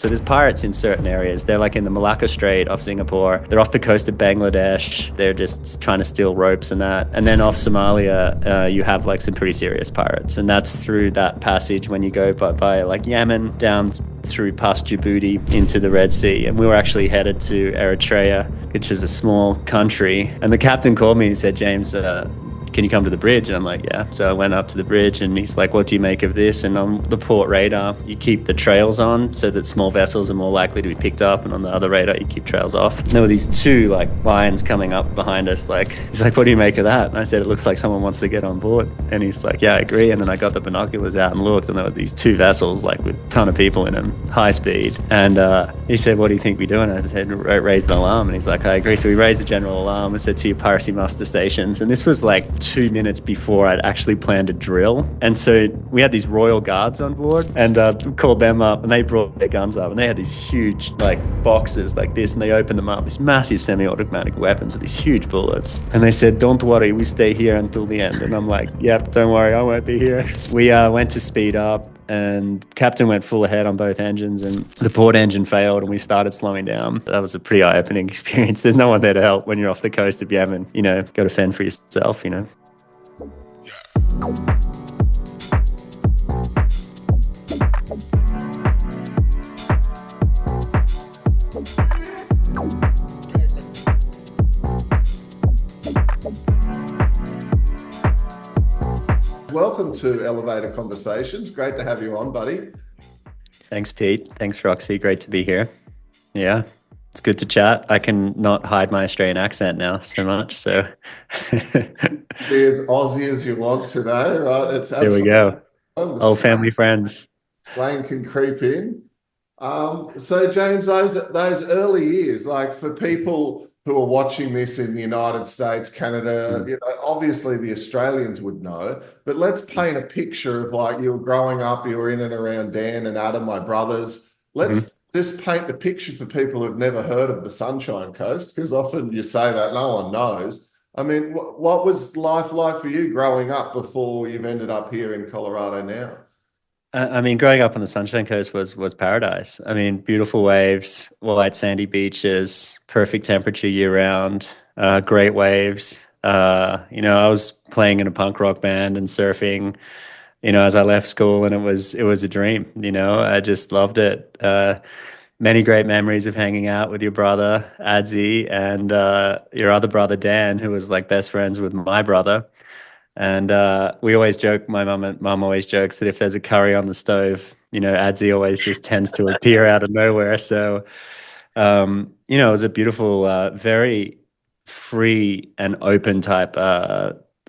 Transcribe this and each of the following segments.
So there's pirates in certain areas. They're like in the Malacca Strait off Singapore. They're off the coast of Bangladesh. They're just trying to steal ropes and that. And then off Somalia, you have like some pretty serious pirates. And that's through that passage when you go via like Yemen, down through past Djibouti into the Red Sea. And we were actually headed to Eritrea, which is a small country. And the captain called me and said, James, can you come to the bridge? And I'm like, yeah. So I went up to the bridge and he's like, what do you make of this? And on the port radar, you keep the trails on so that small vessels are more likely to be picked up. And on the other radar, you keep trails off. And there were these two like lions coming up behind us. Like, he's like, what do you make of that? And I said, it looks like someone wants to get on board. And he's like, yeah, I agree. And then I got the binoculars out and looked, and there were these two vessels like with a ton of people in them, high speed. And he said, what do you think we do? And I said, raise the alarm. And he's like, I agree. So we raised the general alarm and said to your piracy muster stations. And this was like 2 minutes before I'd actually planned a drill. And so we had these Royal Guards on board, and called them up, and they brought their guns up, and they had these huge like boxes like this, and they opened them up, these massive semi-automatic weapons with these huge bullets. And they said, don't worry, we stay here until the end. And I'm like, yep, don't worry, I won't be here. We went to speed up, and captain went full ahead on both engines, and the port engine failed, and we started slowing down. That was a pretty eye-opening experience. There's no one there to help when you're off the coast of Yemen. You know, got to fend for yourself, you know. Welcome to Elevator Conversations. Great to have you on, buddy. Thanks, Pete. Thanks, Roxy. Great to be here. Yeah, it's good to chat. I can not hide my Australian accent now so much. So Be as Aussie as you want today, right? It's there we go. Old family friends. Slang can creep in. So James, those early years, like for people who are watching this in the United States, Canada, you know, obviously the Australians would know, but let's paint a picture of like you were growing up, you were in and around Dan and Adam, my brothers. Let's just paint the picture for people who've never heard of the Sunshine Coast, because often you say that no one knows. I mean, what was life like for you growing up before you've ended up here in Colorado now? I mean, growing up on the Sunshine Coast was paradise. I mean, beautiful waves, white sandy beaches, perfect temperature year round, great waves. You know, I was playing in a punk rock band and surfing, you know, as I left school, and it was a dream. You know, I just loved it. Many great memories of hanging out with your brother Adzi and your other brother Dan, who was like best friends with my brother. And we always joke, my mum always jokes that if there's a curry on the stove, you know, Adzi always just tends to appear out of nowhere. So, you know, it was a beautiful, very free and open type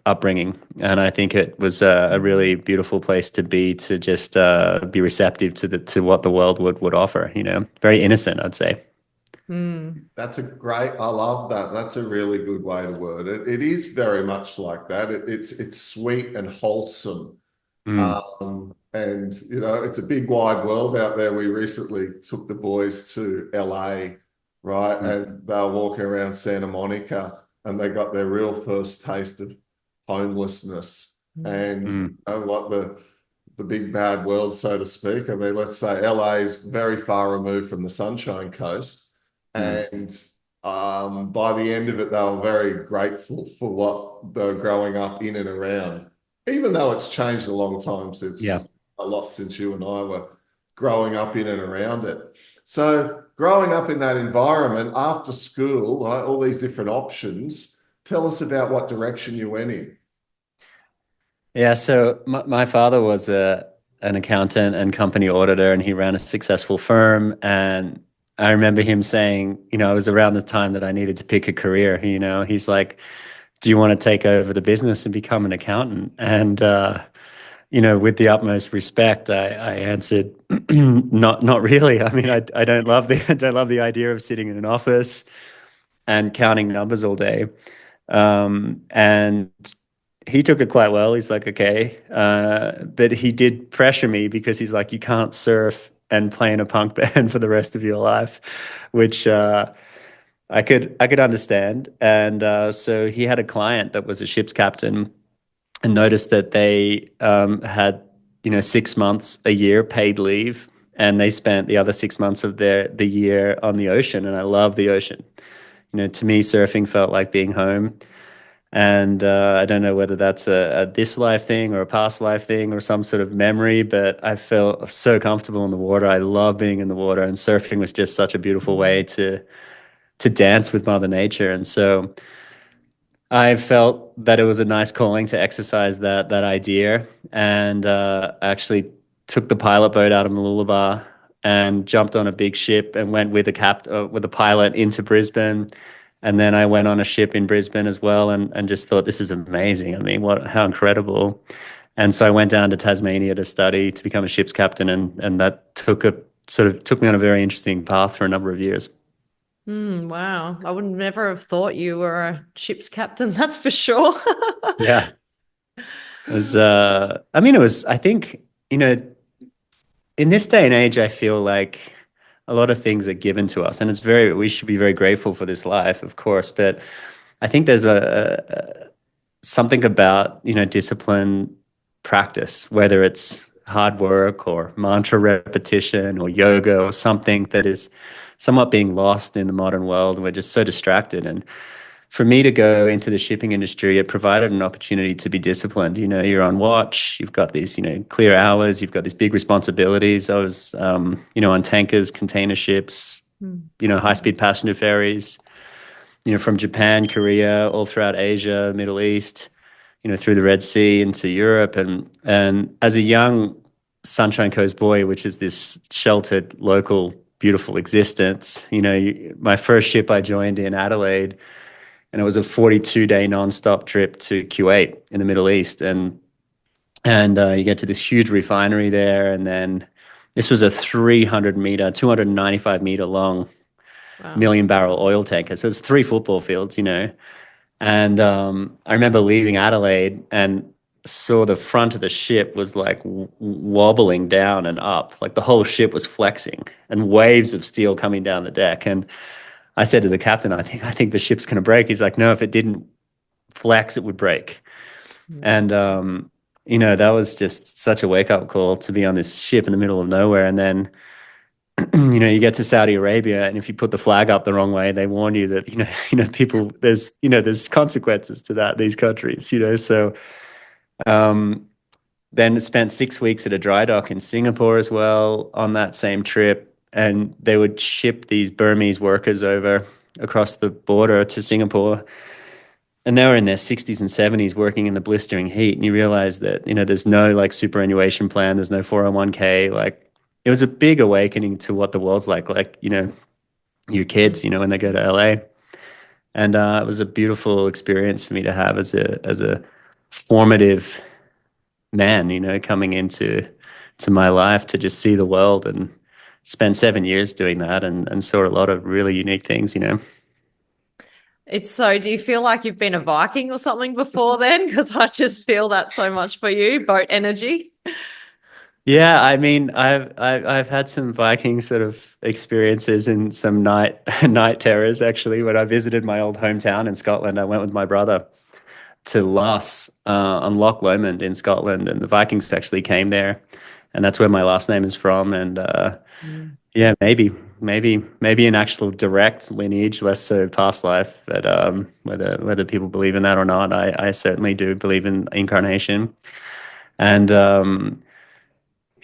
upbringing. And I think it was a really beautiful place to be, to just be receptive to what the world would offer, you know, very innocent, I'd say. That's I love that. That's a really good way to word it. It is very much like that. It's sweet and wholesome. And, you know, it's a big wide world out there. We recently took the boys to LA, right? And they were walking around Santa Monica, and they got their real first taste of homelessness and you know, what the big bad world, so to speak. I mean, let's say LA is very far removed from the Sunshine Coast. And by the end of it, they were very grateful for what they're growing up in and around, even though it's changed a long time since a lot since you and I were growing up in and around it. So growing up in that environment after school, right, all these different options, tell us about what direction you went in. Yeah, so my father was an accountant and company auditor, and he ran a successful firm. And I remember him saying, you know, it was around the time that I needed to pick a career. You know, he's like, do you want to take over the business and become an accountant? And, you know, with the utmost respect, I answered, not really. I mean, I don't love I don't love the idea of sitting in an office and counting numbers all day. And he took it quite well. He's like, okay. But he did pressure me, because he's like, you can't surf and play in a punk band for the rest of your life, which I could understand. And so he had a client that was a ship's captain, and noticed that they had, you know, 6 months a year paid leave, and they spent the other 6 months of the year on the ocean. And I love the ocean. To me, surfing felt like being home. And I don't know whether that's a this life thing or a past life thing or some sort of memory, but I felt so comfortable in the water. I love being in the water, and surfing was just such a beautiful way to dance with Mother Nature. And so I felt that it was a nice calling to exercise that idea, and actually took the pilot boat out of Mooloolaba and jumped on a big ship and went with with a pilot into Brisbane, and then I went on a ship in Brisbane as well, and just thought, this is amazing. I mean, how incredible! And so I went down to Tasmania to study to become a ship's captain, and that took me on a very interesting path for a number of years. Wow. I would never have thought you were a ship's captain, that's for sure. Yeah. It was, I mean, I think, in this day and age, I feel like a lot of things are given to us, and we should be very grateful for this life, of course. But I think there's something about, discipline, practice, whether it's hard work or mantra repetition or yoga or something that is somewhat being lost in the modern world. And we're just so distracted. And for me to go into the shipping industry, it provided an opportunity to be disciplined. You're on watch, you've got these, clear hours, you've got these big responsibilities. I was, on tankers, container ships, high-speed passenger ferries, from Japan, Korea, all throughout Asia, Middle East, through the Red Sea into Europe. And as a young Sunshine Coast boy, which is this sheltered, local, beautiful existence, my first ship I joined in Adelaide, and it was a 42-day nonstop trip to Kuwait in the Middle East. And you get to this huge refinery there, and then this was a 300-meter, 295-meter long, Wow. million-barrel oil tanker. So it's 3 football fields, And I remember leaving Adelaide and saw the front of the ship was like wobbling down and up, like the whole ship was flexing, and waves of steel coming down the deck. And I said to the captain, I think the ship's going to break. He's like, no, if it didn't flex, it would break. And that was just such a wake up call to be on this ship in the middle of nowhere. And then you get to Saudi Arabia, and if you put the flag up the wrong way, they warn you that people, there's consequences to that, these countries. So then spent 6 weeks at a dry dock in Singapore as well on that same trip, and they would ship these Burmese workers over across the border to Singapore, and they were in their 60s and 70s working in the blistering heat, and you realize that there's no like superannuation plan, there's no 401k. Like, it was a big awakening to what the world's like your kids, when they go to LA. And it was a beautiful experience for me to have as a formative man, coming into my life, to just see the world, and spend 7 years doing that, and saw a lot of really unique things. Do you feel like you've been a Viking or something before then? Because I just feel that so much for you, boat energy. Yeah, I mean, I've had some Viking sort of experiences in some night terrors, actually. When I visited my old hometown in Scotland, I went with my brother to Loss on Loch Lomond in Scotland, and the Vikings actually came there, and that's where my last name is from. And yeah, maybe an actual direct lineage, less so past life. But whether people believe in that or not, I certainly do believe in incarnation. And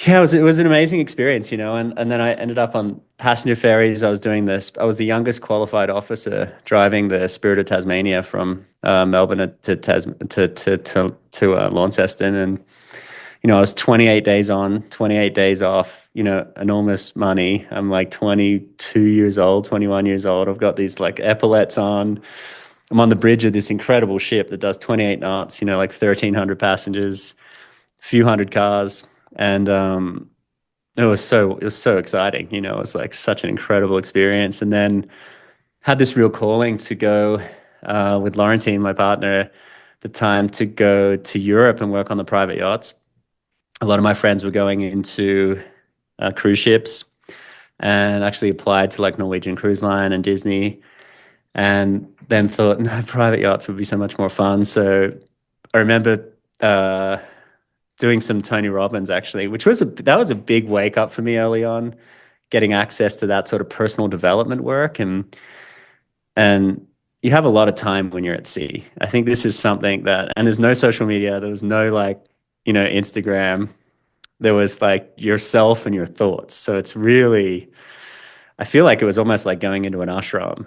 yeah, it was an amazing experience, and then I ended up on passenger ferries. I was doing this. I was the youngest qualified officer driving the Spirit of Tasmania from Melbourne to Launceston, and I was 28 days on, 28 days off. Enormous money. I'm like 22 years old, 21 years old. I've got these like epaulets on. I'm on the bridge of this incredible ship that does 28 knots. Like 1,300 passengers, few hundred cars. And it was so exciting. It was like such an incredible experience. And then had this real calling to go with Laurentine, my partner at the time, to go to Europe and work on the private yachts. A lot of my friends were going into cruise ships, and actually applied to like Norwegian Cruise Line and Disney, and then thought, no, private yachts would be so much more fun. So I remember doing some Tony Robbins actually, which was that was a big wake up for me early on, getting access to that sort of personal development work. And you have a lot of time when you're at sea. I think this is something that, and there's no social media, there was no like, Instagram. There was like yourself and your thoughts. So it's really, I feel like it was almost like going into an ashram,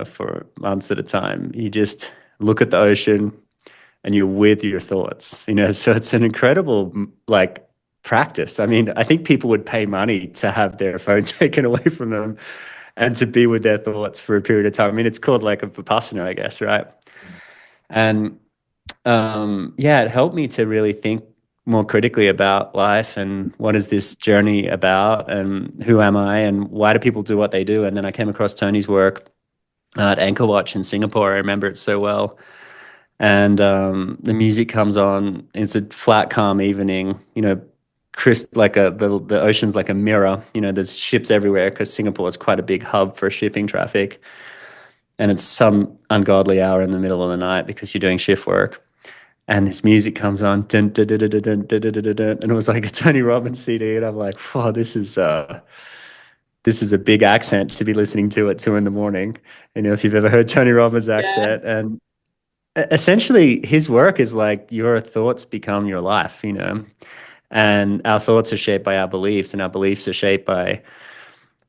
for months at a time. You just look at the ocean and you're with your thoughts, so it's an incredible like practice. I mean, I think people would pay money to have their phone taken away from them and to be with their thoughts for a period of time. I mean, it's called like a vipassana, I guess, right? And yeah, it helped me to really think more critically about life and what is this journey about and who am I and why do people do what they do. And then I came across Tony's work at Anchor Watch in Singapore. I remember it so well. And the music comes on. It's a flat, calm evening. Like the ocean's like a mirror. There's ships everywhere because Singapore is quite a big hub for shipping traffic. And it's some ungodly hour in the middle of the night because you're doing shift work. And this music comes on, dun, dun, dun, dun, dun, dun, dun, dun, dun, and it was like a Tony Robbins CD, and I'm like, "Wow, this is a big accent to be listening to at 2 a.m. If you've ever heard Tony Robbins' Yeah. accent, and essentially his work is like your thoughts become your life, and our thoughts are shaped by our beliefs, and our beliefs are shaped by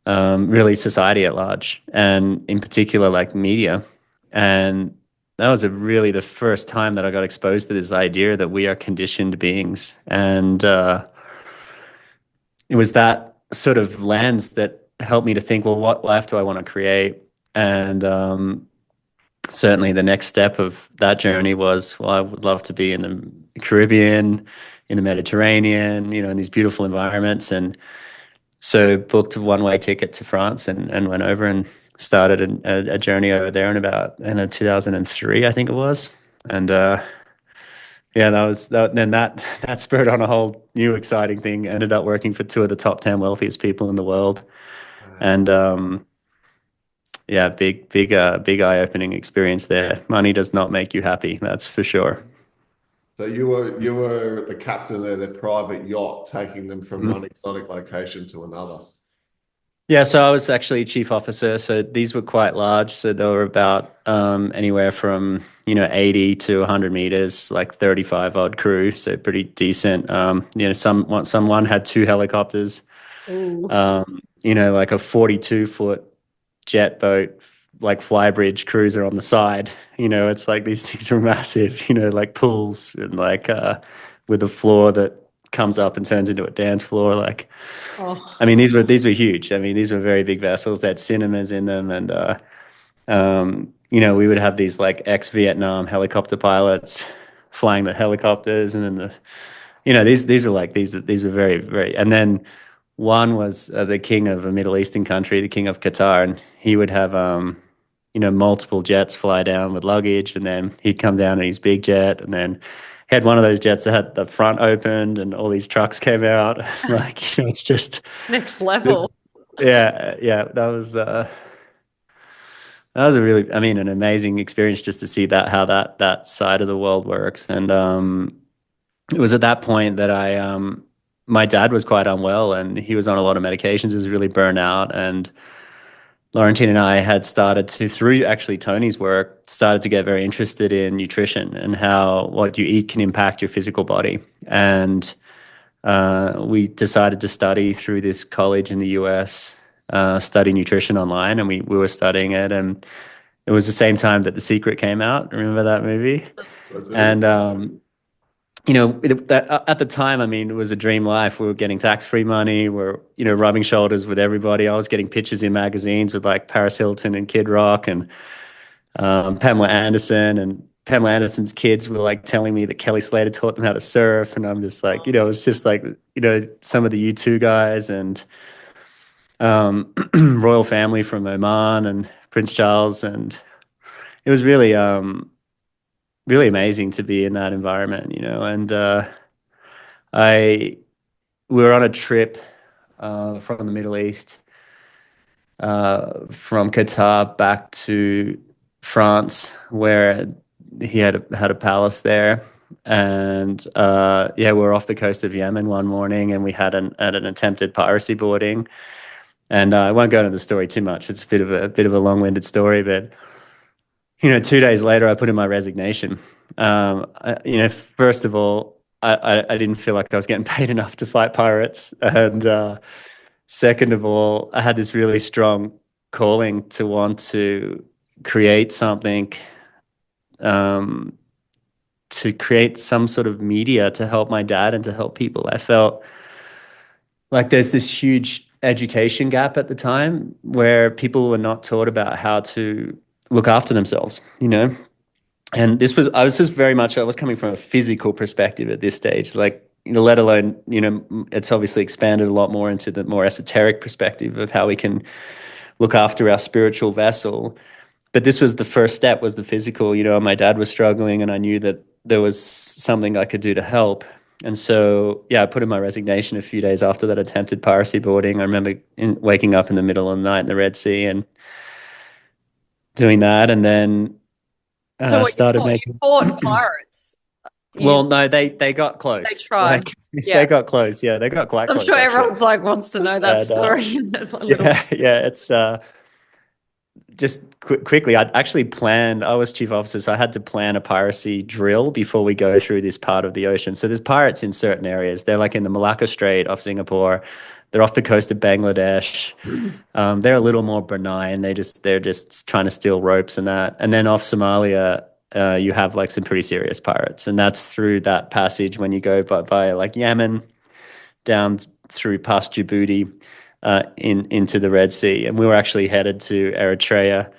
really society at large, and in particular, like media. And that was really the first time that I got exposed to this idea that we are conditioned beings. And it was that sort of lens that helped me to think, well, what life do I want to create? And certainly the next step of that journey was, well, I would love to be in the Caribbean, in the Mediterranean, in these beautiful environments. And so booked a one-way ticket to France and went over and started a journey over there in 2003, I think it was. And yeah, that was that. Then that spurred on a whole new exciting thing. Ended up working for two of the top 10 wealthiest people in the world, and yeah, big eye-opening experience there. Money does not make you happy, that's for sure. So you were the captain of their private yacht, taking them from Mhm. one exotic location to another. Yeah, so I was actually chief officer. So these were quite large. So they were about anywhere from 80 to 100 meters, like 35 odd crew. So pretty decent. Someone had two helicopters. Ooh. Like a 42-foot jet boat, like flybridge cruiser on the side. It's like these things are massive. Like pools and like with a floor that comes up and turns into a dance floor. Like, Oh. I mean, these were huge. I mean, these were very big vessels. They had cinemas in them, and we would have these like ex-Vietnam helicopter pilots flying the helicopters, and then these were very very. And then one was the king of a Middle Eastern country, the king of Qatar, and he would have multiple jets fly down with luggage, and then he'd come down in his big jet, and then he had one of those jets that had the front opened and all these trucks came out. Like, it's just, Next level. yeah, that was a really, I mean, an amazing experience just to see how that side of the world works. And it was at that point that my dad was quite unwell and he was on a lot of medications. He was really burnt out, and Laurentine and I had started to, through actually Tony's work, started to get very interested in nutrition and how what you eat can impact your physical body. And we decided to study through this college in the US, study nutrition online, and we were studying it. And it was the same time that The Secret came out. Remember that movie? I do. And at the time, I mean, it was a dream life. We were getting tax-free money. We're, rubbing shoulders with everybody. I was getting pictures in magazines with like Paris Hilton and Kid Rock and Pamela Anderson. And Pamela Anderson's kids were like telling me that Kelly Slater taught them how to surf. And I'm just like, it's just like, some of the U2 guys and royal family from Oman and Prince Charles. And it was really, really amazing to be in that environment, and I we were on a trip from the Middle East, from Qatar back to France, where he had a palace there, and yeah, we're off the coast of Yemen one morning, and we had an attempted piracy boarding. And I won't go into the story too much. It's a bit of a long-winded story, but 2 days later, I put in my resignation. First of all, I didn't feel like I was getting paid enough to fight pirates, and second of all, I had this really strong calling to want to create something, um, to create some sort of media to help my dad and to help people. I felt like there's this huge education gap at the time where people were not taught about how to look after themselves, and I was just very much, I was coming from a physical perspective at this stage, like, let alone, it's obviously expanded a lot more into the more esoteric perspective of how we can look after our spiritual vessel. But this was the first step, was the physical, and my dad was struggling, and I knew that there was something I could do to help. And so, yeah, I put in my resignation a few days after that attempted piracy boarding. I remember waking up in the middle of the night in the Red Sea and doing that. And then So what started you making. fought pirates? Well, no, they got They close. tried. Like Yeah. they got close. Yeah, they got quite I'm close sure actually. everyone's like wants to know that And, story. yeah. It's just quickly. I'd actually planned. I was chief officer, so I had to plan a piracy drill before we go through this part of the ocean. So there's pirates in certain areas. They're like in the Malacca Strait off Singapore. They're off the coast of Bangladesh. They're a little more benign. They're just trying to steal ropes and that. And then off Somalia, you have like some pretty serious pirates, and that's through that passage when you go via like Yemen down through past Djibouti, into the Red Sea. And we were actually headed to Eritrea,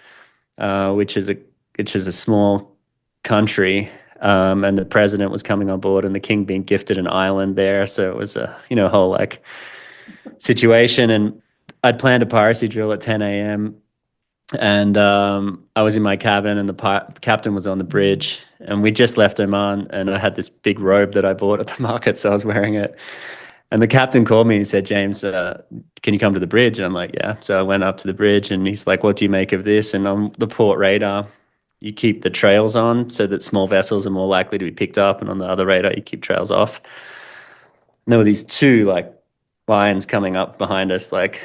which is a small country. And the president was coming on board, and the king being gifted an island there. So it was a whole like situation. And I'd planned a piracy drill at 10 a.m. And I was in my cabin, and the captain was on the bridge, and we just left Oman, and I had this big robe that I bought at the market, so I was wearing it. And the captain called me and said, James, can you come to the bridge? And I'm like, yeah. So I went up to the bridge, and he's like, what do you make of this? And on the port radar, you keep the trails on so that small vessels are more likely to be picked up. And on the other radar, you keep trails off. And there were these two like lions coming up behind us, like,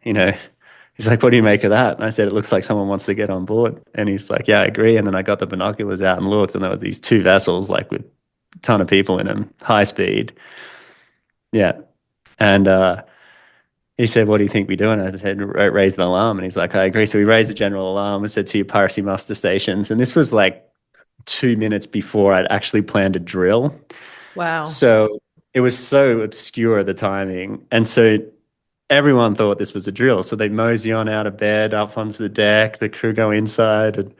he's like, what do you make of that? And I said, it looks like someone wants to get on board. And he's like, yeah, I agree. And then I got the binoculars out and looked, and there were these two vessels, like with a ton of people in them, high speed. Yeah. And he said, what do you think we do? And I said, raise the alarm. And he's like, I agree. So we raised the general alarm and said to your piracy muster stations. And this was like 2 minutes before I'd actually planned a drill. Wow. So it was so obscure, the timing. And so everyone thought this was a drill. So they mosey on out of bed, up onto the deck, the crew go inside. And,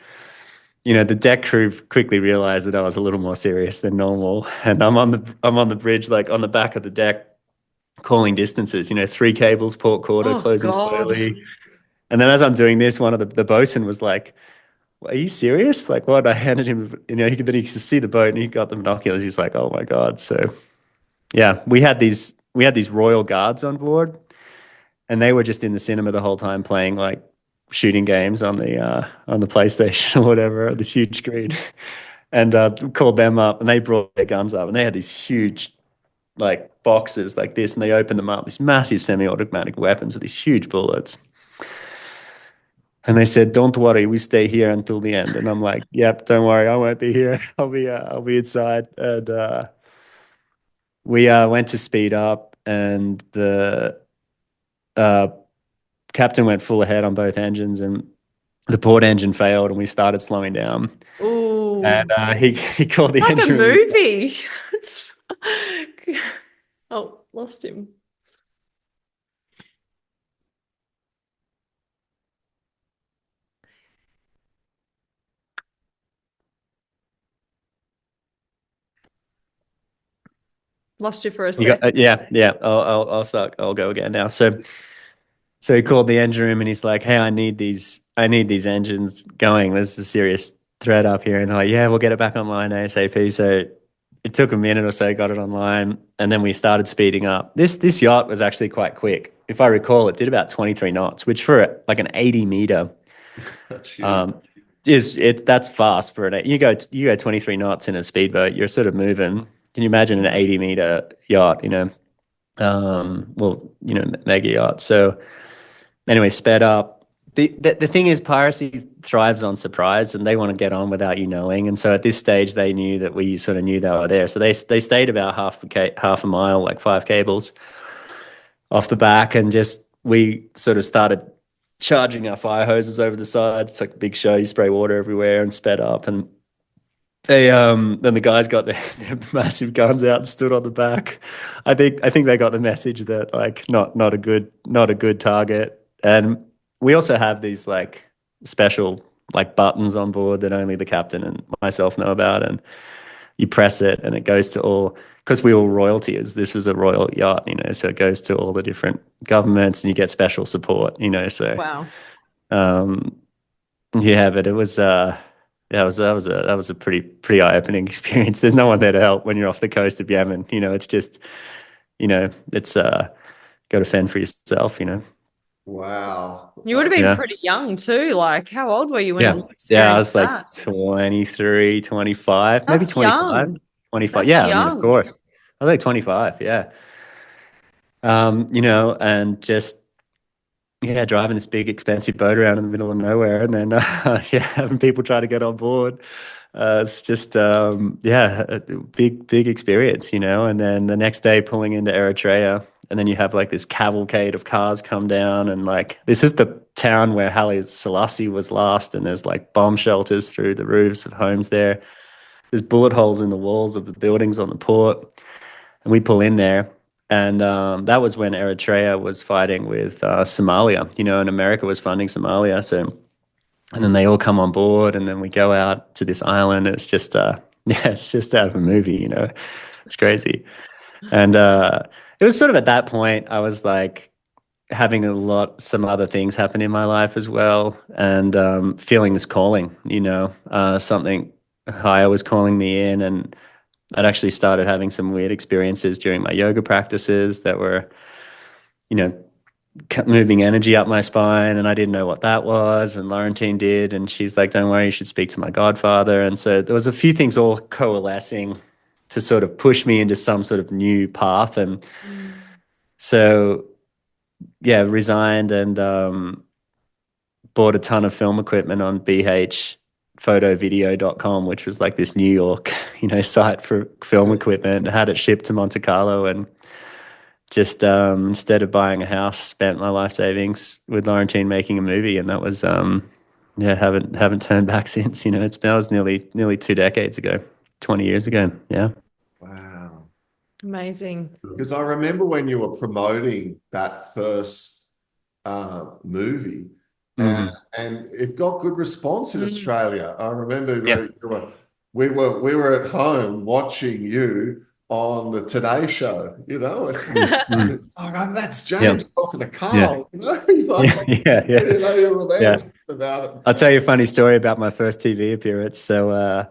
the deck crew quickly realized that I was a little more serious than normal. And I'm on the bridge, like on the back of the deck, calling distances, 3 cables, port quarter, Oh, closing God. slowly. And then as I'm doing this, one of the bosun was like, are you serious? Like, what? I handed him, then he could see the boat, and he got the binoculars. He's like, oh my God. So yeah, we had these royal guards on board, and they were just in the cinema the whole time playing like shooting games on the PlayStation or whatever, this huge screen. And called them up, and they brought their guns up, and they had these huge like boxes like this, and they opened them up, these massive semi-automatic weapons with these huge bullets. And they said, don't worry, we stay here until the end. And I'm like, yep, don't worry, I won't be here. I'll be inside. And we went to speed up, and the captain went full ahead on both engines, and the port engine failed, and we started slowing down. Ooh. And he called the like engine a room. movie. Oh, lost him. Lost you for a second. Yeah. I'll start. I'll go again now. So he called the engine room, and he's like, "Hey, I need these engines going. There's a serious threat up here." And they're like, "Yeah, we'll get it back online ASAP." So it took a minute or so, got it online, and then we started speeding up. This yacht was actually quite quick. If I recall, it did about 23 knots, which for like an 80 meter That's huge. that's fast for it. You go 23 knots in a speedboat. You're sort of moving. Can you imagine an 80-meter yacht? Mega yacht. So anyway, sped up. The thing is, piracy thrives on surprise, and they want to get on without you knowing. And so at this stage, they knew that we sort of knew they were there. So they stayed about half a mile, like 5 cables off the back, and just we sort of started charging our fire hoses over the side. It's like a big show. You spray water everywhere and sped up, and then the guys got their massive guns out and stood on the back. I think they got the message that like not a good target. And we also have these like special like buttons on board that only the captain and myself know about, and you press it and it goes to all, because we were royalty, as this was a royal yacht, so it goes to all the different governments and you get special support, so Wow. um yeah, but it was that was a pretty eye-opening experience. There's no one there to help when you're off the coast of Yemen. It's just, it's got to fend for yourself. Wow. You would have been Yeah. pretty young too. Like, how old were you when Yeah. you Yeah, I experienced was like that? 23, 25, maybe That's 25. young. 25. That's Yeah, I mean, of young. course. I was like 25, yeah. And just yeah, driving this big expensive boat around in the middle of nowhere, and then yeah, having people try to get on board. It's just a big experience, and then the next day pulling into Eritrea, and then you have like this cavalcade of cars come down, and like this is the town where Haile Selassie was last, and there's like bomb shelters through the roofs of homes there. There's bullet holes in the walls of the buildings on the port, and we pull in there. And that was when Eritrea was fighting with Somalia, and America was funding Somalia. So, and then they all come on board, and then we go out to this island. It's just, yeah, it's just out of a movie. It's crazy. And it was sort of at that point I was like having some other things happen in my life as well, and feeling this calling. Something higher was calling me in, and I'd actually started having some weird experiences during my yoga practices that were, you know, moving energy up my spine, and I didn't know what that was. And Laurentine did, and she's like, "Don't worry, you should speak to my godfather." And so there was a few things all coalescing to sort of push me into some sort of new path. And so, yeah, resigned and bought a ton of film equipment on bhphotovideo.com, which was like this New York, site for film equipment. Had it shipped to Monte Carlo, and just instead of buying a house, spent my life savings with Laurentine making a movie, and that was haven't turned back since. That was nearly 2 decades ago, 20 years ago. Yeah. Wow. Amazing. Because I remember when you were promoting that first movie, and it got good response in Australia. I remember that we were at home watching you on the Today Show. It's like, oh, that's James talking to Carl. He's like, yeah. you were there about it. I'll tell you a funny story about my first TV appearance. So I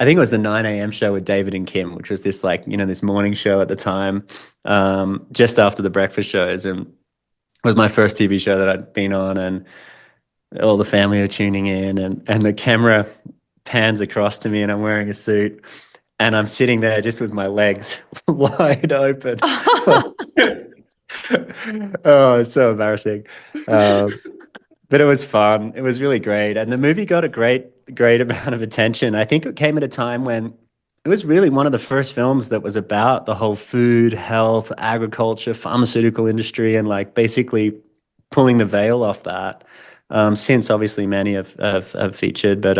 think it was the 9 a.m. show with David and Kim, which was this this morning show at the time, just after the breakfast shows, and it was my first TV show that I'd been on, and all the family are tuning in, and the camera pans across to me, and I'm wearing a suit, and I'm sitting there just with my legs wide open. Oh, it's so embarrassing. But it was fun. It was really great. And the movie got a great amount of attention. I think it came at a time when it was really one of the first films that was about the whole food, health, agriculture, pharmaceutical industry, and like basically pulling the veil off that. Since obviously many have featured, but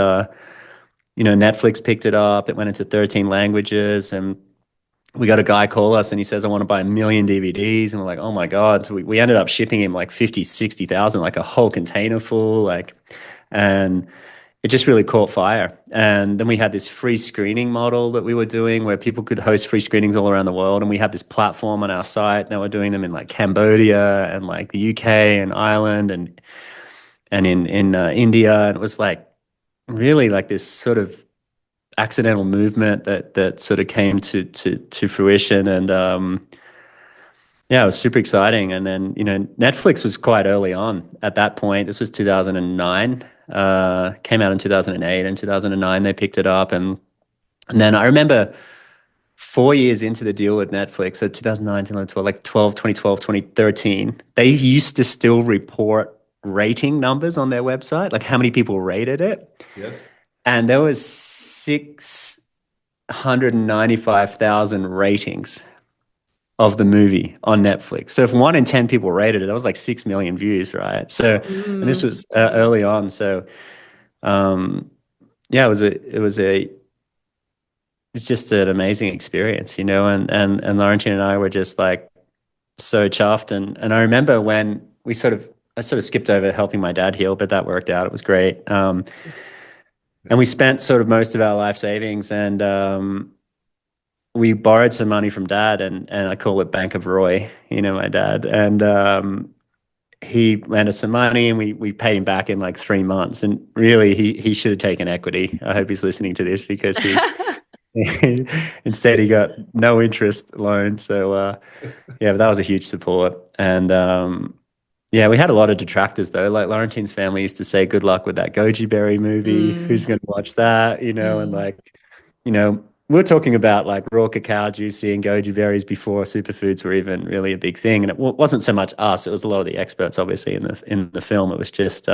Netflix picked it up. It went into 13 languages, and we got a guy call us and he says, "I want to buy 1 million DVDs." And we're like, "Oh my God." So we ended up shipping him like 50, 60,000, like a whole container full, and it just really caught fire. And then we had this free screening model that we were doing where people could host free screenings all around the world. And we had this platform on our site. Now we're doing them in like Cambodia and like the UK and Ireland and in India. And it was like really like this sort of accidental movement that sort of came to fruition. And Yeah, it was super exciting. And then, Netflix was quite early on at that point. This was 2009, came out in 2008, and 2009 they picked it up. And then I remember 4 years into the deal with Netflix, so 2009, 2012, like 12, 2012, 2013, they used to still report rating numbers on their website, like how many people rated it. Yes. And there was 695,000 ratings of the movie on Netflix. So if 1 in 10 people rated it, that was like 6 million views, right? So, and this Mm. was early on. So, um, yeah, it's just an amazing experience, and Laurentine and I were just like so chuffed. And I remember when I sort of skipped over helping my dad heal, but that worked out. It was great. And we spent sort of most of our life savings, and we borrowed some money from dad, and I call it Bank of Roy, my dad. And he lent us some money, and we paid him back in like 3 months. And really, he should have taken equity. I hope he's listening to this, because instead he got no interest loan. So yeah, but that was a huge support. And yeah, we had a lot of detractors though. Like Laurentine's family used to say, "Good luck with that goji berry movie. Who's Mm. going to watch that?" And Mm. like, we're talking about like raw cacao juicy and goji berries before superfoods were even really a big thing. And it wasn't so much us; it was a lot of the experts, obviously, in the film. It was just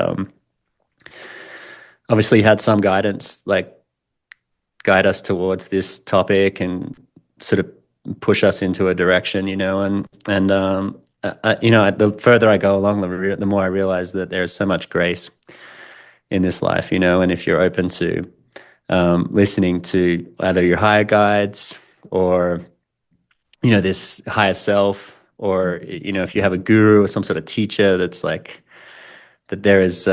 obviously had some guidance, like guide us towards this topic and sort of push us into a direction, the further I go along, the more I realize that there's so much grace in this life, and if you're open to listening to either your higher guides or, this higher self, or, if you have a guru or some sort of teacher that's like, that there is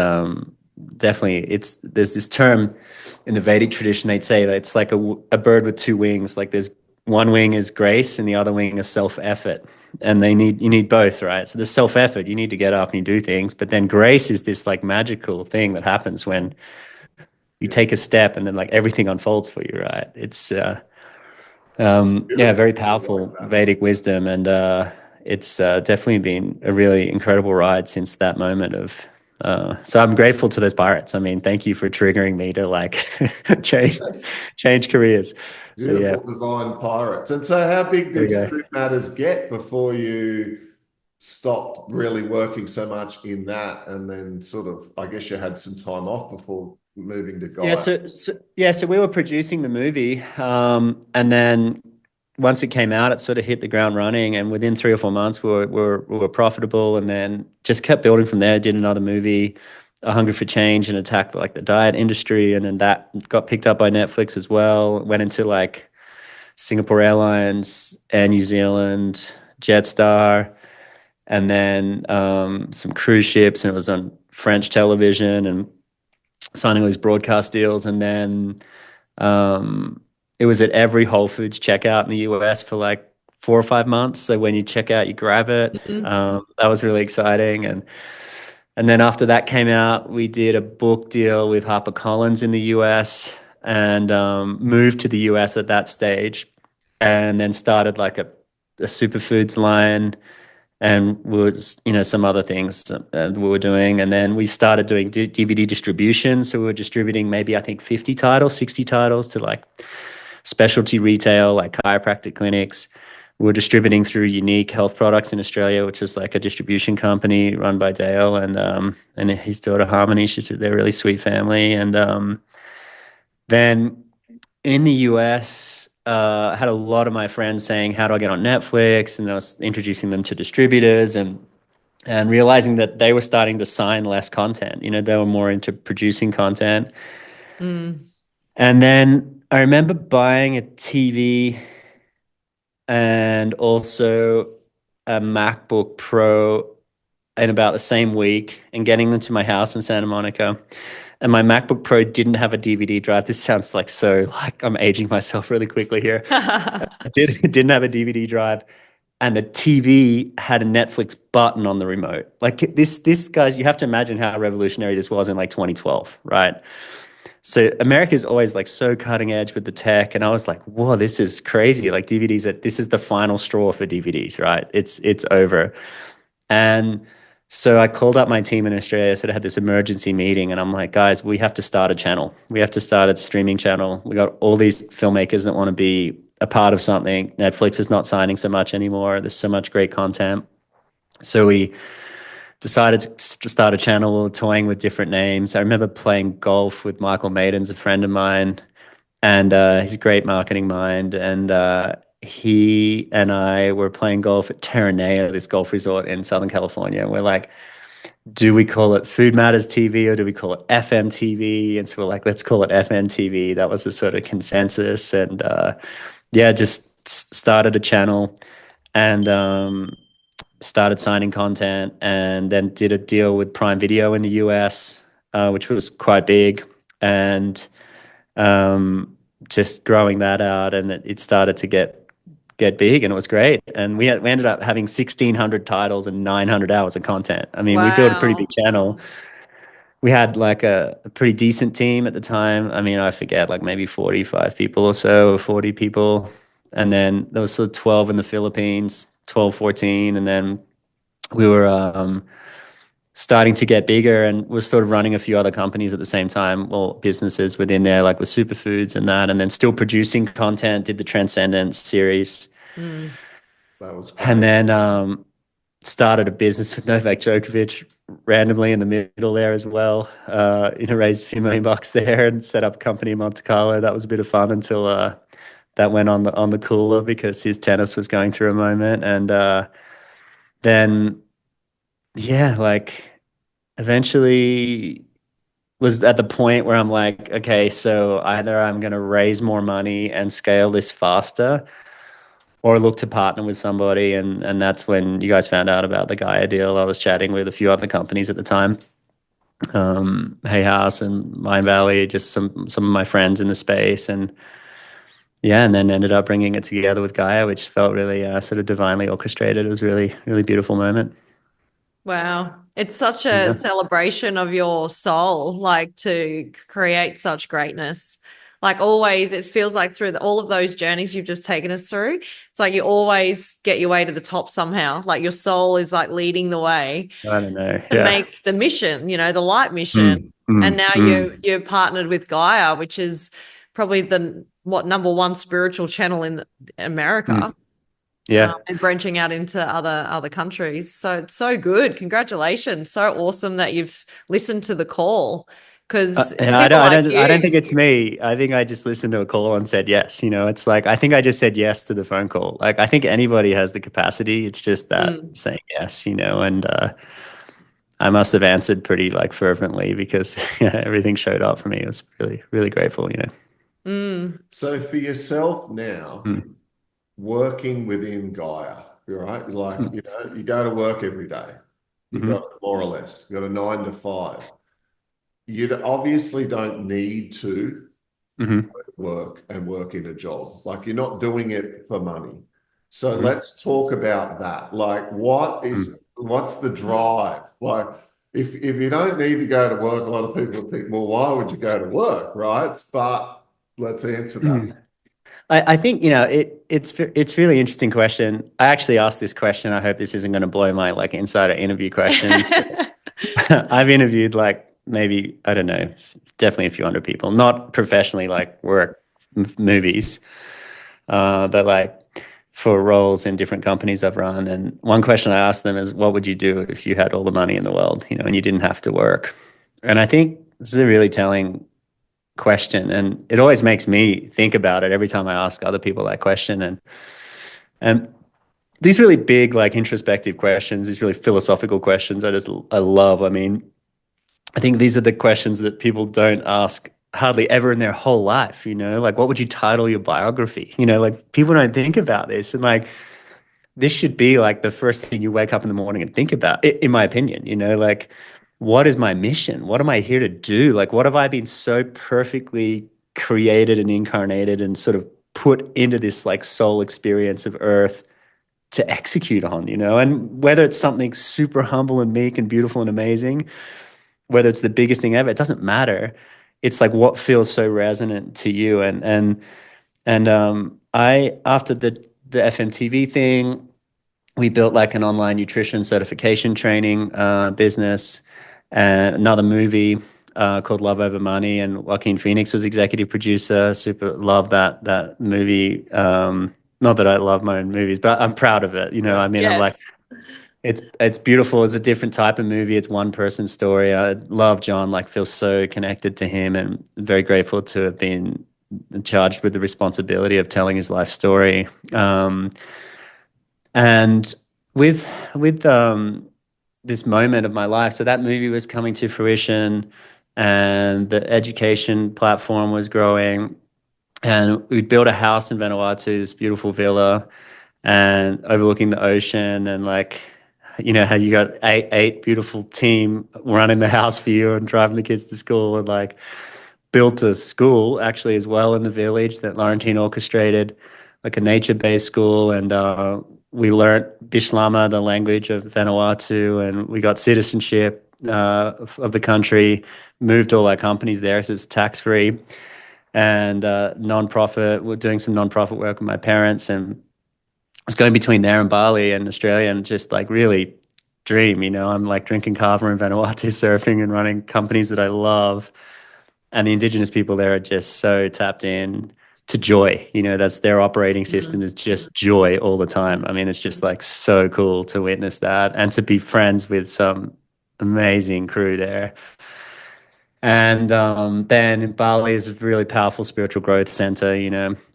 definitely, there's this term in the Vedic tradition, they'd say that it's like a bird with two wings. Like there's one wing is grace and the other wing is self-effort. And you need both, right? So there's self-effort, you need to get up and you do things, but then grace is this like magical thing that happens when you Yeah. take a step and then like everything unfolds for you, right? It's yeah, Beautiful. very I like powerful that. Vedic wisdom. And it's definitely been a really incredible ride since that moment of so I'm grateful to those pirates. I mean, thank you for triggering me to like change Yes. change careers. So yeah, Beautiful divine pirates. And so how big there we did go. Food Matters get before you stopped really working so much in that, and then sort of, I guess you had some time off before moving to Yeah, Gaia? so we were producing the movie, and then once it came out, it sort of hit the ground running, and within 3 or 4 months, we were profitable, and then just kept building from there. Did another movie, A Hunger for Change, and attacked like the diet industry, and then that got picked up by Netflix as well. Went into like Singapore Airlines, Air New Zealand, Jetstar, and then some cruise ships, and it was on French television, and signing all these broadcast deals. And then it was at every Whole Foods checkout in the US for like 4 or 5 months. So when you check out, you grab it. Mm. That was really exciting. And then after that came out, we did a book deal with HarperCollins in the US, and moved to the US at that stage, and then started like a superfoods line, and was some other things we were doing. And then we started doing DVD distribution, so we were distributing maybe I think 50 titles, 60 titles to like specialty retail like chiropractic clinics. We were distributing through Unique Health Products in Australia, which is like a distribution company run by Dale and his daughter Harmony. They're a really sweet family. And then in the US, I had a lot of my friends saying, "How do I get on Netflix?" And I was introducing them to distributors, and realizing that they were starting to sign less content. They were more into producing content. Mm. And then I remember buying a TV and also a MacBook Pro in about the same week, and getting them to my house in Santa Monica. And my MacBook Pro didn't have a DVD drive. This sounds like I'm aging myself really quickly here. It didn't have a DVD drive, and the TV had a Netflix button on the remote. Like this guys, you have to imagine how revolutionary this was in like 2012, right? So America's always like so cutting edge with the tech, and I was like, whoa, this is crazy. Like DVDs, this is the final straw for DVDs, right? It's over. And so I called up my team in Australia. So I had this emergency meeting, and I'm like, guys, we have to start a channel. We have to start a streaming channel. We got all these filmmakers that want to be a part of something. Netflix is not signing so much anymore. There's so much great content. So we decided to start a channel. We were toying with different names. I remember playing golf with Michael Maiden's a friend of mine, and he's a great marketing mind. And he and I were playing golf at Terranea, this golf resort in Southern California. And we're like, do we call it Food Matters TV or do we call it FM TV? And so we're like, let's call it FM TV. That was the sort of consensus. And yeah, just started a channel and started signing content, and then did a deal with Prime Video in the US, which was quite big. And just growing that out, and it started to get big, and it was great. And we ended up having 1,600 titles and 900 hours of content. I mean, we built a pretty big Wow. channel. We had like a pretty decent team at the time. I mean, I forget, like maybe 45 people or so, or 40 people. And then there was sort of 12 in the Philippines, 12, 14. And then we were starting to get bigger, and we're sort of running a few other companies at the same time, well, businesses within there, like with superfoods and that, and then still producing content, did the Transcendence series. Mm. That was And great. then started a business with Novak Djokovic randomly in the middle there as well. Raised a few $1 million there and set up a company in Monte Carlo. That was a bit of fun until that went on the cooler because his tennis was going through a moment. And then, yeah, like eventually was at the point where I'm like, okay, so either I'm going to raise more money and scale this faster, or look to partner with somebody. And that's when you guys found out about the GAIA deal. I was chatting with a few other companies at the time, Hay House and Mind Valley, just some of my friends in the space. And yeah, and then ended up bringing it together with GAIA, which felt really sort of divinely orchestrated. It was really, really beautiful moment. Wow. It's such a Yeah. celebration of your soul, like to create such greatness. Like always, it feels like through all of those journeys you've just taken us through, it's like you always get your way to the top somehow. Like your soul is like leading the way I don't know. to Yeah. make the mission, the light mission. Mm, And mm, now mm, you're partnered with Gaia, which is probably the number one spiritual channel in America. mm. Yeah. And branching out into other countries. So it's so good. Congratulations. So awesome that you've listened to the call because it's Yeah, people like I don't you. think it's me. I think I just listened to a call and said yes. It's like I think I just said yes to the phone call. Like I think anybody has the capacity. It's just that Mm, saying yes. And I must have answered pretty like fervently because yeah, everything showed up for me. I was really, really grateful. mm, So for yourself now, Mm, working within Gaia, right? Like, mm, you go to work every day. You got mhm, more or less, you got a 9 to 5. You obviously don't need to mhm, work and work in a job. Like you're not doing it for money. So mhm, let's talk about that. Like mm. what's the drive? Like if you don't need to go to work, a lot of people think, well, why would you go to work, right? But let's answer that. Mm. I think it's really interesting question. I actually asked this question. I hope this isn't going to blow my like insider interview questions. I've interviewed like maybe, I don't know, definitely a few hundred people, not professionally like work movies, but like for roles in different companies I've run. And one question I asked them is, what would you do if you had all the money in the world, and you didn't have to work? And I think this is a really telling question. And it always makes me think about it every time I ask other people that question. And these really big, like introspective questions, these really philosophical questions, I love. I mean, I think these are the questions that people don't ask hardly ever in their whole life, like what would you title your biography? Like people don't think about this. And like this should be like the first thing you wake up in the morning and think about, in my opinion, like what is my mission? What am I here to do? Like what have I been so perfectly created and incarnated and sort of put into this like soul experience of earth to execute on, and whether it's something super humble and meek and beautiful and amazing, whether it's the biggest thing ever, it doesn't matter. it's like what feels so resonant to you. And I, after the FMTV thing, we built like an online nutrition certification training business, and another movie called Love Over Money, and Joaquin Phoenix was executive producer. Super love that movie. Not that I love my own movies, but I'm proud of it. Yeah. I mean, I'm like, Yes. it's beautiful. It's a different type of movie. It's one person story. I love John. Like, feel so connected to him, and very grateful to have been charged with the responsibility of telling his life story. And with this moment of my life, so that movie was coming to fruition, and the education platform was growing, and we built a house in Vanuatu, this beautiful villa, and overlooking the ocean, and like, how you got eight beautiful team running the house for you and driving the kids to school, and like built a school actually as well in the village that Laurentine orchestrated, like a nature-based school. And we learnt Bishlama, the language of Vanuatu, and we got citizenship of the country, moved all our companies there, so it's tax-free. And nonprofit, we're doing some nonprofit work with my parents, and I was going between there and Bali and Australia, and just like really dream, I'm like drinking kava in Vanuatu, surfing and running companies that I love. And the indigenous people there are just so tapped in to joy. That's their operating system, is just joy all the time. I mean, it's just like so cool to witness that and to be friends with some amazing crew there. And then Bali is a really powerful spiritual growth center,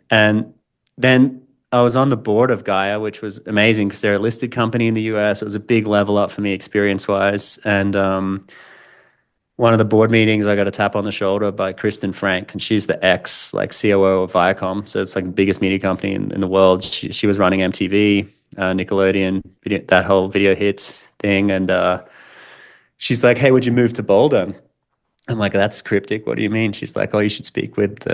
And then I was on the board of GAIA, which was amazing because they're a listed company in the US. It was a big level up for me experience wise. And one of the board meetings, I got a tap on the shoulder by Kristen Frank, and she's the ex like COO of Viacom, so it's like the biggest media company in the world. She was running MTV, Nickelodeon, that whole video hits thing, and she's like, "Hey, would you move to Boulder?" I'm like, "That's cryptic. What do you mean?" She's like, "Oh, you should speak with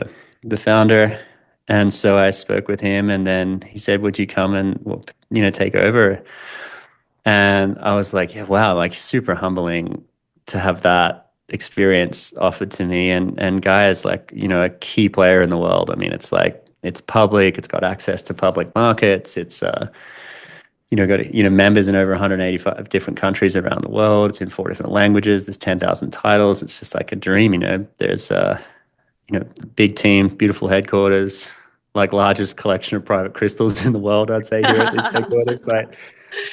the founder." And so I spoke with him, and then he said, "Would you come and take over?" And I was like, "Yeah, wow, like super humbling to have that experience offered to me." And Gaia is like, a key player in the world. I mean, it's like it's public, it's got access to public markets, it's got members in over 185 different countries around the world. It's in 4 different languages. There's 10,000 titles. It's just like a dream. There's big team, beautiful headquarters, like largest collection of private crystals in the world, I'd say, here at this headquarters. Like,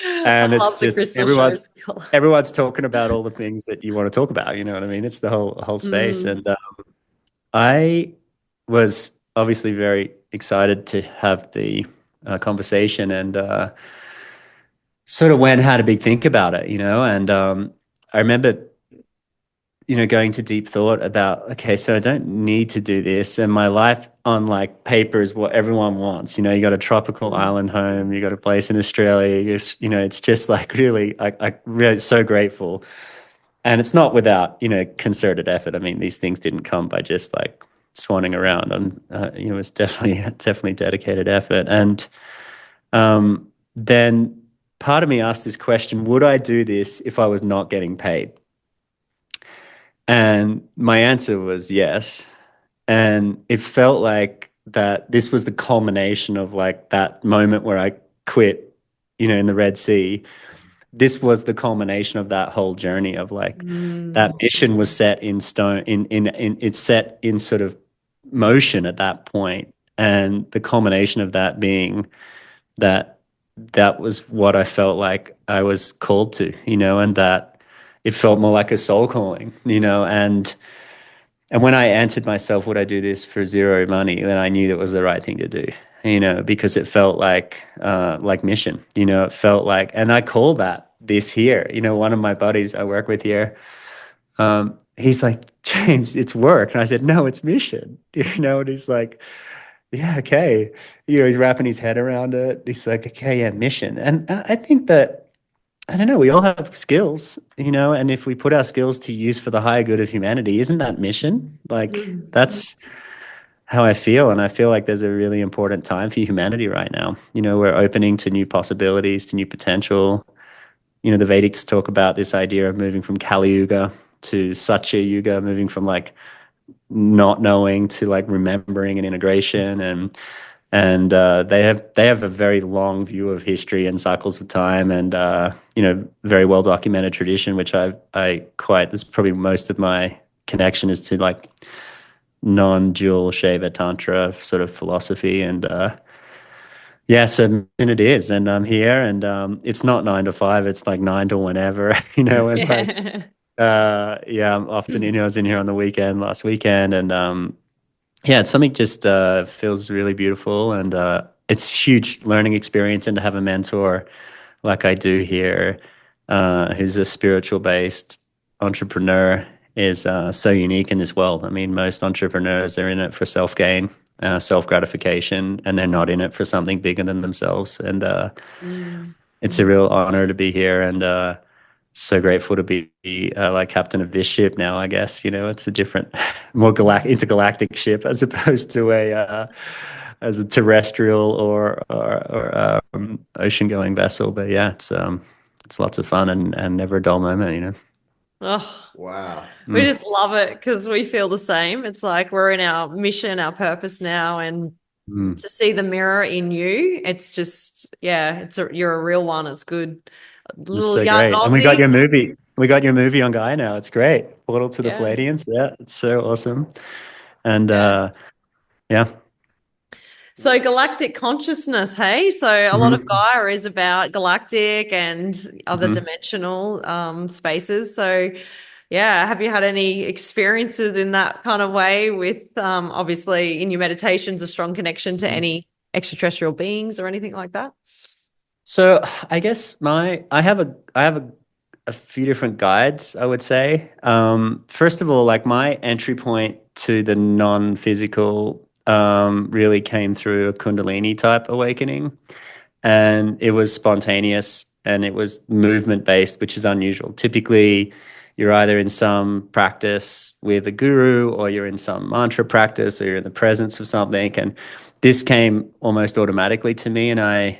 I and it's love the just crystal shows. everyone's talking about all the things that you want to talk about. You know what I mean? It's the whole space. Mm. And I was obviously very excited to have the conversation, and sort of went had a big think about it, and I remember going to deep thought about, okay, so I don't need to do this, and my life on like paper is what everyone wants. You got a tropical island home, you got a place in Australia, it's just like really, I really so grateful. And it's not without concerted effort. I mean, these things didn't come by just like swanning around. And it's definitely dedicated effort. And then part of me asked this question: would I do this if I was not getting paid? And my answer was yes. And it felt like that this was the culmination of like that moment where I quit, in the Red Sea. This was the culmination of that whole journey of like that mission was set in stone, in it's set in sort of motion at that point. And the culmination of that being that that was what I felt like I was called to, and that it felt more like a soul calling, and when I answered myself, would I do this for zero money, then I knew that was the right thing to do, because it felt like mission, it felt like, and I call that this here, one of my buddies I work with here, he's like, James, it's work. And I said, no, it's mission, and he's like, yeah, okay. He's wrapping his head around it. He's like, okay, yeah, mission. And I think that, I don't know, we all have skills, and if we put our skills to use for the higher good of humanity, isn't that mission? Like, that's how I feel. And I feel like there's a really important time for humanity right now. We're opening to new possibilities, to new potential. The Vedics talk about this idea of moving from Kali Yuga to Satya Yuga, moving from like not knowing to like remembering and integration, and they have a very long view of history and cycles of time, and very well documented tradition, which I quite, this is probably most of my connection is to like non-dual Shiva Tantra sort of philosophy. And yeah, so and it is. And I'm here, and it's not 9 to 5, it's like 9 to whenever, and like, Yeah. yeah, I'm often, I was in here on the weekend, last weekend, and yeah, it's something just feels really beautiful. And it's huge learning experience, and to have a mentor like I do here, who's a spiritual based entrepreneur, is so unique in this world. I mean, most entrepreneurs are in it for self gain, self gratification, and they're not in it for something bigger than themselves. And Mm. it's a real honor to be here, and so grateful to be like captain of this ship now. I guess it's a different, more intergalactic ship as opposed to a as a terrestrial or ocean going vessel. But yeah, it's lots of fun, and never a dull moment. Oh, Wow. we just love it because we feel the same. It's like we're in our mission, our purpose now, and Mm. to see the mirror in you, it's just, yeah, you're a real one. It's good. It's Little so young great, and we got Aussie. your movie. We got your movie on Gaia now. It's great. Portal to the Yeah. Palladians. Yeah, it's so awesome. And Yeah. yeah. So galactic consciousness, hey? So a lot of Hmm. Gaia is about galactic and other Hmm. dimensional spaces. So yeah, have you had any experiences in that kind of way with obviously in your meditations a strong connection to any extraterrestrial beings or anything like that? So I guess I have a few different guides, I would say. First of all, like my entry point to the non-physical really came through a Kundalini type awakening, and it was spontaneous and it was movement based, which is unusual. Typically, you're either in some practice with a guru, or you're in some mantra practice, or you're in the presence of something. And this came almost automatically to me, and I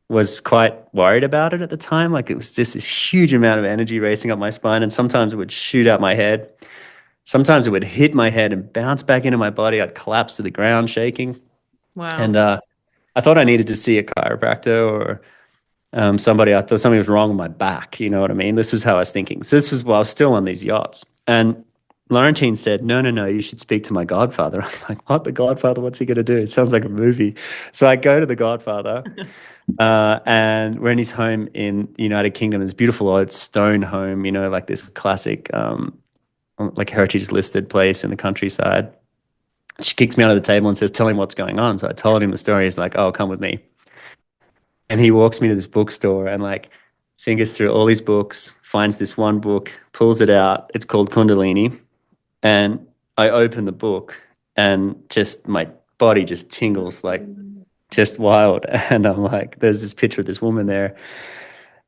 was quite worried about it at the time. Like it was just this huge amount of energy racing up my spine, and sometimes it would shoot out my head. Sometimes it would hit my head and bounce back into my body. I'd collapse to the ground shaking. Wow. And I thought I needed to see a chiropractor or somebody. I thought something was wrong with my back. You know what I mean? This is how I was thinking. So this was while I was still on these yachts. And Laurentine said, no, no, no, you should speak to my godfather. I'm like, what? The godfather? What's he going to do? It sounds like a movie. So I go to the godfather. And we're in his home in the United Kingdom. This beautiful old stone home, like this classic, like heritage listed place in the countryside. She kicks me under the table and says, tell him what's going on. So I told him the story. He's like, oh, come with me. And he walks me to this bookstore and like fingers through all his books, finds this one book, pulls it out. It's called Kundalini. And I open the book, and just my body just tingles like just wild. And I'm like, there's this picture of this woman there.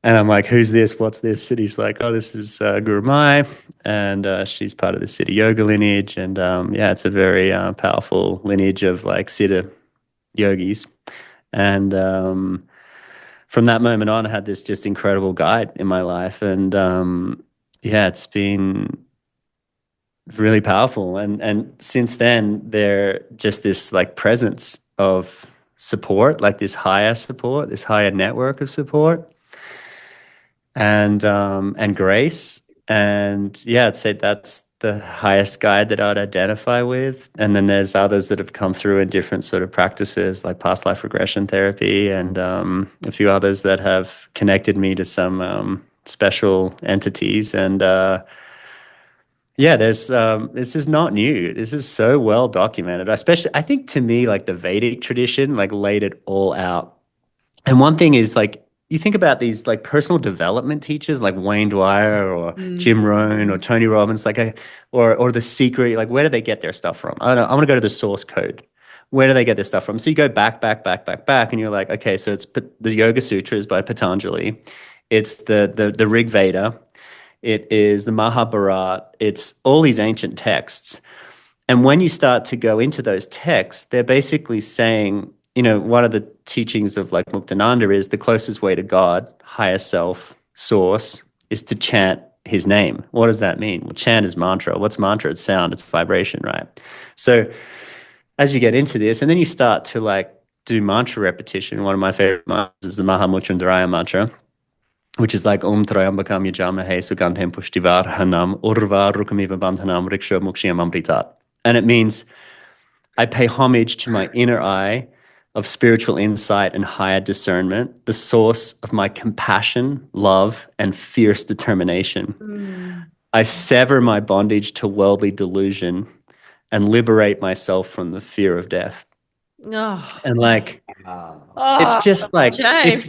And I'm like, who's this? What's this? And he's like, oh, this is Guru Mai. And she's part of the Siddha Yoga lineage. And yeah, it's a very powerful lineage of like Siddha yogis. And from that moment on, I had this just incredible guide in my life. And yeah, it's been really powerful. And since then, they're just this like presence of support, like this higher support, this higher network of support, and grace. And yeah, I'd say that's the highest guide that I'd identify with. And then there's others that have come through in different sort of practices, like past life regression therapy, and a few others that have connected me to some special entities. And yeah, this is not new. This is so well documented. Especially, I think to me, like the Vedic tradition, like laid it all out. And one thing is like you think about these like personal development teachers like Wayne Dwyer or Mm. Jim Rohn or Tony Robbins, like or The Secret, like where do they get their stuff from? I don't know. I want to go to the source code. Where do they get this stuff from? So you go back, and you're like, okay, so it's the Yoga Sutras by Patanjali. It's the Rig Veda. It is the Mahabharata. It's all these ancient texts. And when you start to go into those texts, they're basically saying, one of the teachings of like Muktananda is the closest way to God, higher self, source, is to chant his name. What does that mean? Well, chant is mantra. What's mantra? It's sound, it's vibration, right? So as you get into this, and then you start to like do mantra repetition. One of my favorite mantras is the Mahamudra mantra, which is like Om Trayambakam Yajamahe Sugandhem Pushtivar Hanam Urva Rukamiva Bandhanam Riksha Mukshiyam Amritat. And it means I pay homage to my inner eye of spiritual insight and higher discernment, the source of my compassion, love, and fierce determination. I sever my bondage to worldly delusion and liberate myself from the fear of death. Oh, And like, oh, it's just like James.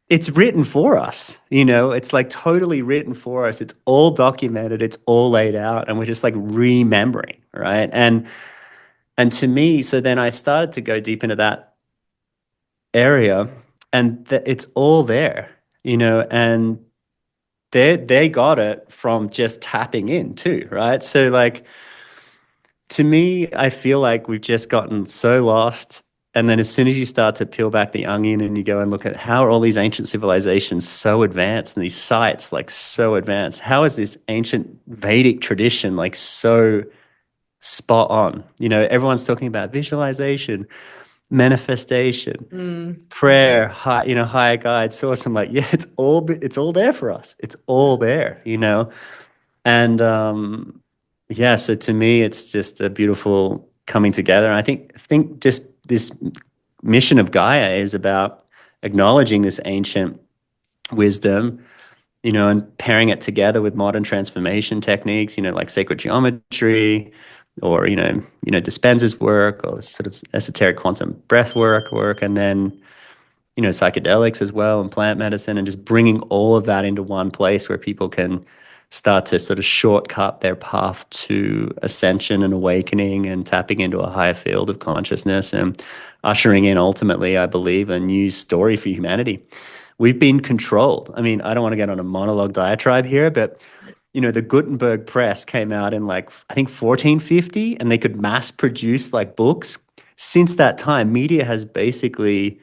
it's written for us, you know. It's like totally written for us. It's all documented. It's all laid out, and we're just like remembering, right? And to me, so then I started to go deep into that area, and it's all there, you know. And they got it from just tapping in too, right? So like, to me, I feel like we've just gotten so lost. And then as soon as you start to peel back the onion and you go and look at how are all these ancient civilizations so advanced and these sites like so advanced, how is this ancient Vedic tradition like so spot on? You know, everyone's talking about visualization, manifestation, prayer, higher guide, source. I'm like, yeah, it's all there for us. It's all there, you know. And yeah, so to me, it's just a beautiful coming together. And I think just this mission of Gaia is about acknowledging this ancient wisdom, you know, and pairing it together with modern transformation techniques, you know, like sacred geometry, or Dispenza's work, or sort of esoteric quantum breath work, and then psychedelics as well, and plant medicine, and just bringing all of that into one place where people can start to sort of shortcut their path to ascension and awakening and tapping into a higher field of consciousness and ushering in ultimately, I believe, a new story for humanity. We've been controlled. I mean, I don't want to get on a monologue diatribe here, but the Gutenberg press came out in like, I think 1450, and they could mass produce like books. Since that time, media has basically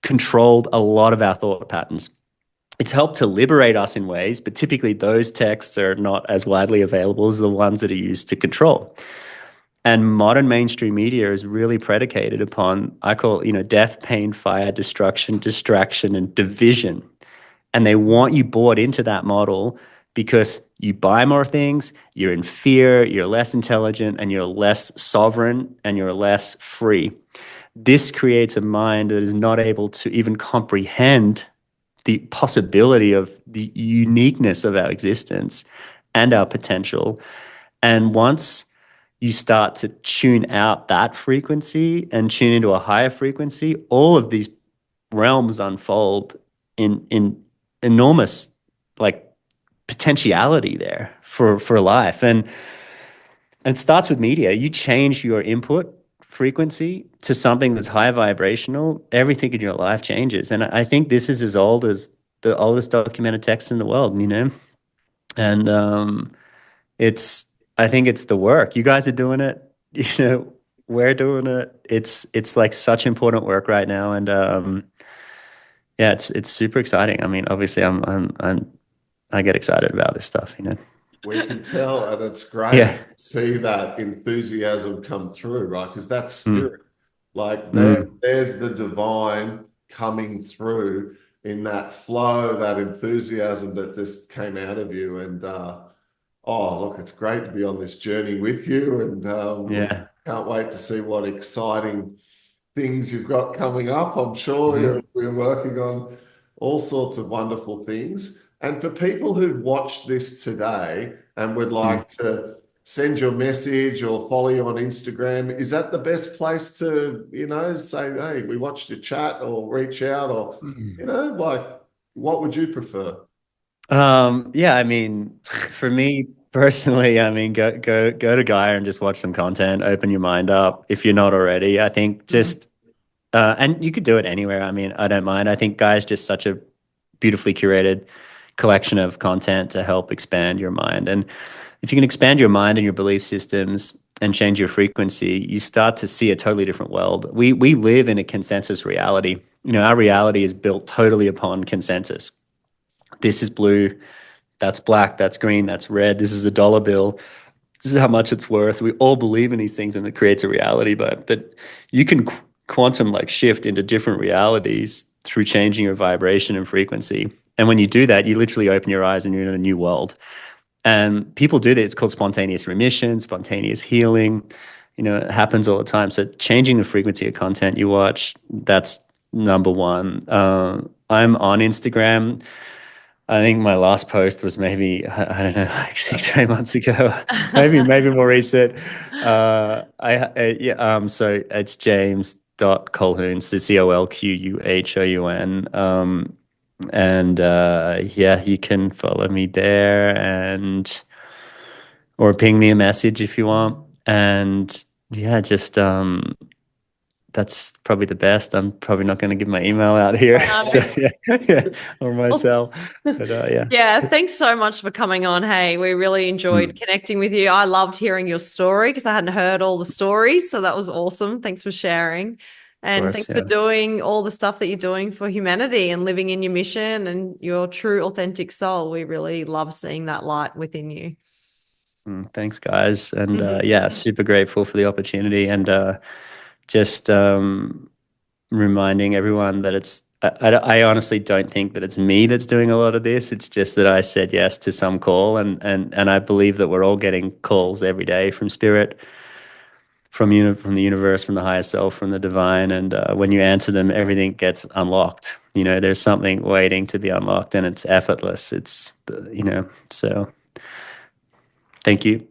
controlled a lot of our thought patterns. It's helped to liberate us in ways, but typically those texts are not as widely available as the ones that are used to control. And modern mainstream media is really predicated upon, I call it, death, pain, fire, destruction, distraction, and division. And they want you bought into that model because you buy more things, you're in fear, you're less intelligent, and you're less sovereign, and you're less free. This creates a mind that is not able to even comprehend the possibility of the uniqueness of our existence and our potential. And once you start to tune out that frequency and tune into a higher frequency, all of these realms unfold in enormous like potentiality there for life. And it starts with media. You change your input frequency to something that's high vibrational, everything in your life changes. And I think this is as old as the oldest documented text in the world, and I think it's the work. You guys are doing it, we're doing it. It's like such important work right now. And yeah, it's super exciting. I mean, obviously I get excited about this stuff, We can tell, and it's great Yeah. to see that enthusiasm come through, right? Because that's spirit. Like there's the divine coming through in that flow, that enthusiasm that just came out of you. And oh, look, it's great to be on this journey with you. And Yeah. can't wait to see what exciting things you've got coming up. I'm sure we're working on all sorts of wonderful things. And for people who've watched this today and would like to send your message or follow you on Instagram, is that the best place to, say, hey, we watched your chat, or reach out, or, like, what would you prefer? Yeah, I mean, for me personally, I mean, go to Gaia and just watch some content, open your mind up if you're not already. I think just and you could do it anywhere. I mean, I don't mind. I think Gaia is just such a beautifully curated collection of content to help expand your mind. And if you can expand your mind and your belief systems and change your frequency, you start to see a totally different world. We live in a consensus reality. Our reality is built totally upon consensus. This is blue, That's black, that's green, that's red. This is a dollar bill. This is how much it's worth. We all believe in these things, and it creates a reality. But you can quantum like shift into different realities through changing your vibration and frequency. And when you do that, you literally open your eyes and you're in a new world. And people do that. It's called spontaneous remission, spontaneous healing. It happens all the time. So changing the frequency of content you watch, that's number one. I'm on Instagram. I think my last post was maybe, I don't know, like 6 or 8 months ago, maybe more recent. So it's James.Colquhoun, so Colquhoun. Yeah, you can follow me there or ping me a message if you want. And yeah, just that's probably the best. I'm probably not going to give my email out here. So, yeah, or my cell. But yeah. Yeah, thanks so much for coming on. Hey, we really enjoyed connecting with you. I loved hearing your story because I hadn't heard all the stories. So that was awesome. Thanks for sharing. And Course, thanks yeah. for doing all the stuff that you're doing for humanity and living in your mission and your true, authentic soul. We really love seeing that light within you. Thanks, guys. And yeah, super grateful for the opportunity. And just reminding everyone that I honestly don't think that it's me that's doing a lot of this. It's just that I said yes to some call, and I believe that we're all getting calls every day from spirit, from the universe, from the higher self, from the divine. And when you answer them, everything gets unlocked. There's something waiting to be unlocked, and it's effortless. So thank you.